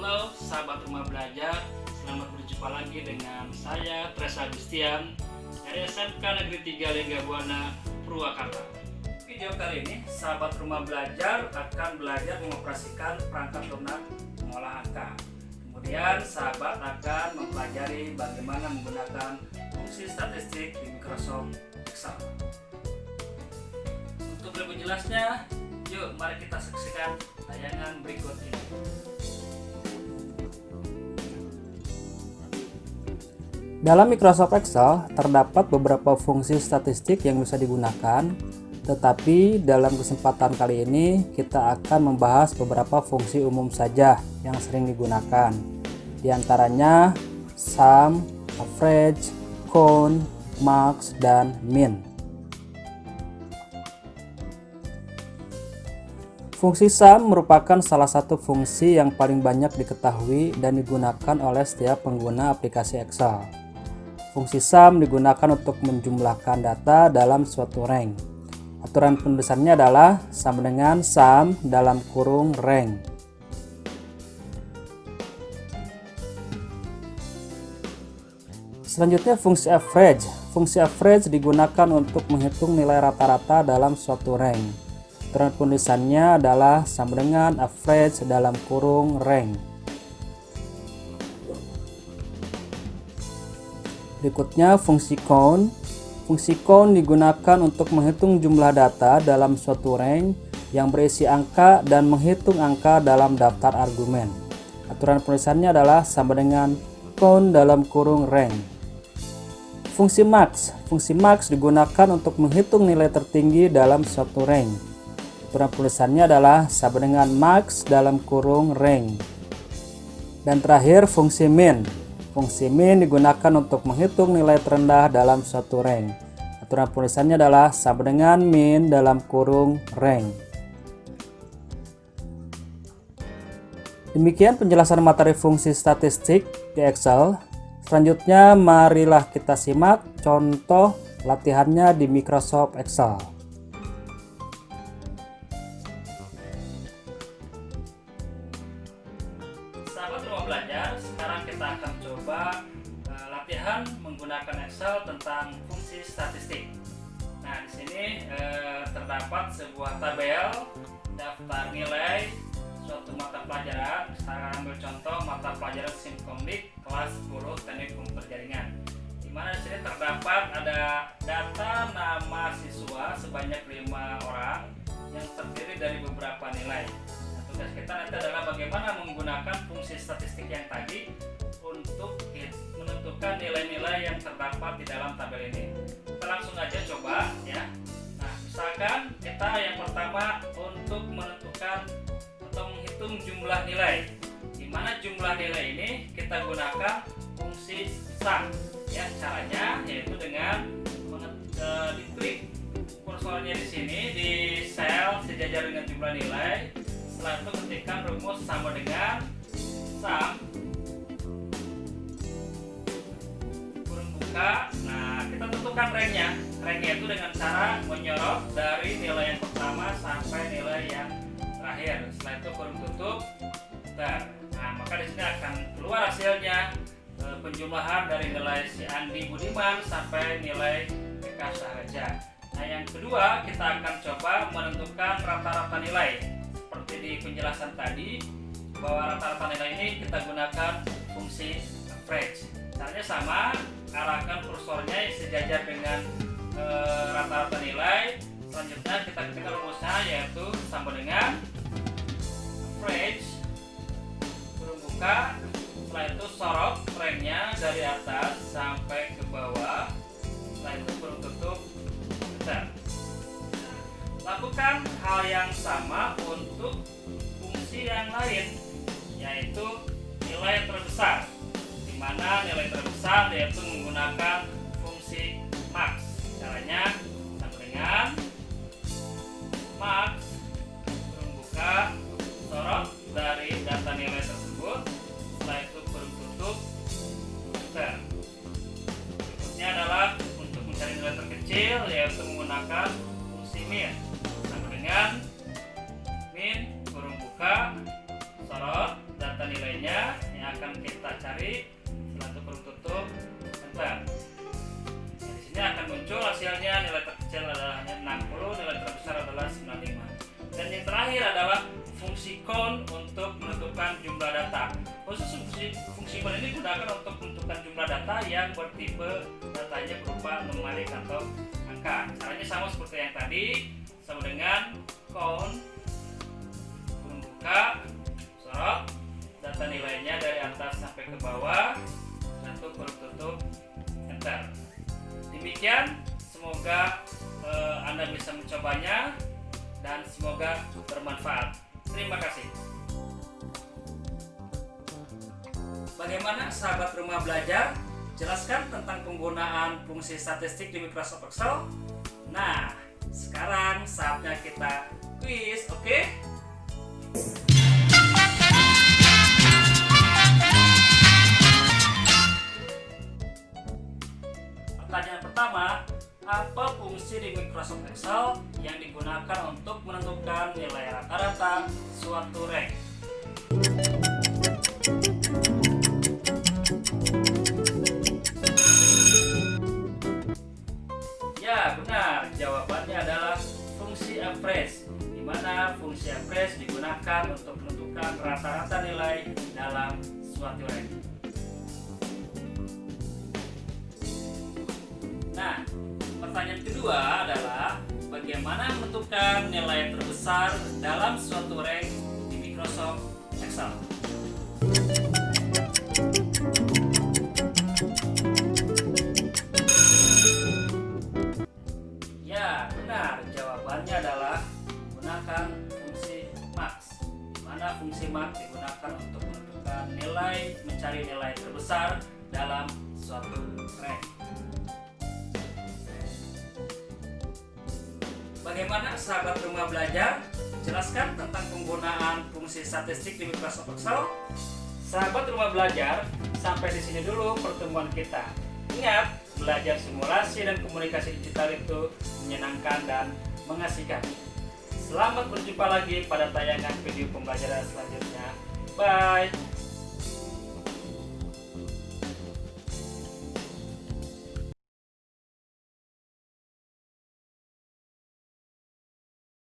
Halo sahabat rumah belajar, selamat berjumpa lagi dengan saya Tres Agustian dari SMK Negeri 3 Lingga Buana, Purwakarta. Video kali ini sahabat rumah belajar akan belajar mengoperasikan perangkat lunak mengolah angka. Kemudian sahabat akan mempelajari bagaimana menggunakan fungsi statistik di Microsoft Excel. Untuk lebih jelasnya, yuk mari kita saksikan tayangan berikut ini. Dalam Microsoft Excel terdapat beberapa fungsi statistik yang bisa digunakan, tetapi dalam kesempatan kali ini kita akan membahas beberapa fungsi umum saja yang sering digunakan. Di antaranya sum, average, count, max, dan min. Fungsi sum merupakan salah satu fungsi yang paling banyak diketahui dan digunakan oleh setiap pengguna aplikasi Excel. Fungsi sum digunakan untuk menjumlahkan data dalam suatu rank. Aturan penulisannya adalah sama dengan sum dalam kurung rank. Selanjutnya fungsi average. Fungsi average digunakan untuk menghitung nilai rata-rata dalam suatu rank. Aturan penulisannya adalah sama dengan average dalam kurung rank. Berikutnya fungsi count. Fungsi count digunakan untuk menghitung jumlah data dalam suatu rank yang berisi angka dan menghitung angka dalam daftar argumen. Aturan penulisannya adalah sama dengan count dalam kurung rank. Fungsi max. Fungsi max digunakan untuk menghitung nilai tertinggi dalam suatu rank. Aturan penulisannya adalah sama dengan max dalam kurung rank. Dan terakhir fungsi min. Fungsi min digunakan untuk menghitung nilai terendah dalam suatu rank. Aturan penulisannya adalah sama dengan min dalam kurung rank. Demikian penjelasan materi fungsi statistik di Excel. Selanjutnya marilah kita simak contoh latihannya di Microsoft Excel. Sahabat rumah belajar, sekarang kita akan coba latihan menggunakan Excel tentang fungsi statistik. Nah, di sini terdapat sebuah tabel daftar nilai suatu mata pelajaran. Saya ambil contoh mata pelajaran Simkomdik kelas 10 Teknik Komputer Jaringan. Di mana di sini terdapat ada data nama siswa sebanyak 5 orang yang terdiri dari beberapa nilai. Tugas kita nanti adalah bagaimana menggunakan fungsi statistik yang tadi untuk menentukan nilai-nilai yang terdapat di dalam tabel ini. Kita langsung aja coba ya. Nah, misalkan kita yang pertama untuk menentukan atau menghitung jumlah nilai. Di mana jumlah nilai ini kita gunakan fungsi sum. Ya, caranya yaitu dengan diklik kursornya di sini di sel sejajar dengan jumlah nilai. Setelah itu ketikkan rumus sama dengan sum kurung buka. Nah, kita tentukan ranknya. Ranknya itu dengan cara menyorot dari nilai yang pertama sampai nilai yang terakhir. Setelah itu kurung tutup. Nah, maka di sini akan keluar hasilnya penjumlahan dari nilai si Andi Budiman sampai nilai Eka Sahaja. Nah, yang kedua kita akan coba menentukan rata-rata nilai. Seperti di penjelasan tadi bahwa rata-rata nilai ini kita gunakan fungsi average. Caranya sama, arahkan kursornya sejajar dengan rata-rata nilai. Selanjutnya kita ketikkan rumusnya yaitu sama dengan average kurung buka. Setelah itu sorot ranknya dari atas sampai ke bawah. Setelah itu kurung tutup. Lakukan hal yang sama untuk fungsi yang lain, yaitu nilai terbesar, di mana nilai terbesar yaitu menggunakan fungsi max. Caranya sama dengan max kurung buka, sorot dari data nilai tersebut. Setelah itu kurung tutup. Berikutnya adalah untuk mencari nilai terkecil yaitu menggunakan fungsi min. Sama dengan min kurung buka, sorot data nilainya yang akan kita cari. Setelah itu kurung tutup, enter. Nah, di sini akan muncul hasilnya. Nilai terkecil adalah 60, nilai terbesar adalah 95. Dan yang terakhir adalah fungsi count untuk menentukan jumlah data. Khusus fungsi count ini digunakan untuk menentukan jumlah data yang bertipe datanya berupa numerik atau angka. Caranya sama seperti yang tadi, sama dengan count, buka, sorot, data nilainya dari atas sampai ke bawah, satu kurung tutup, enter. Demikian, semoga Anda bisa mencobanya dan semoga bermanfaat. Terima kasih. Bagaimana sahabat rumah belajar? Jelaskan tentang penggunaan fungsi statistik di Microsoft Excel. Nah, sekarang saatnya kita quiz, oke? Pertanyaan pertama, apa fungsi di Microsoft Excel yang digunakan untuk menentukan nilai rata-rata suatu rank? Ya, benar. Jawabannya adalah fungsi average, di mana fungsi average digunakan untuk menentukan rata-rata nilai dalam suatu rank. Nah, pertanyaan kedua adalah bagaimana menentukan nilai terbesar dalam suatu rank di Microsoft Excel? Ya, benar. Jawabannya adalah menggunakan fungsi max, di mana fungsi max digunakan untuk menentukan mencari nilai terbesar dalam suatu rank. Bagaimana sahabat rumah belajar? Jelaskan tentang penggunaan fungsi statistik di Microsoft Excel. Sahabat rumah belajar, sampai di sini dulu pertemuan kita. Ingat, belajar simulasi dan komunikasi digital itu menyenangkan dan mengasihkan. Selamat berjumpa lagi pada tayangan video pembelajaran selanjutnya. Bye.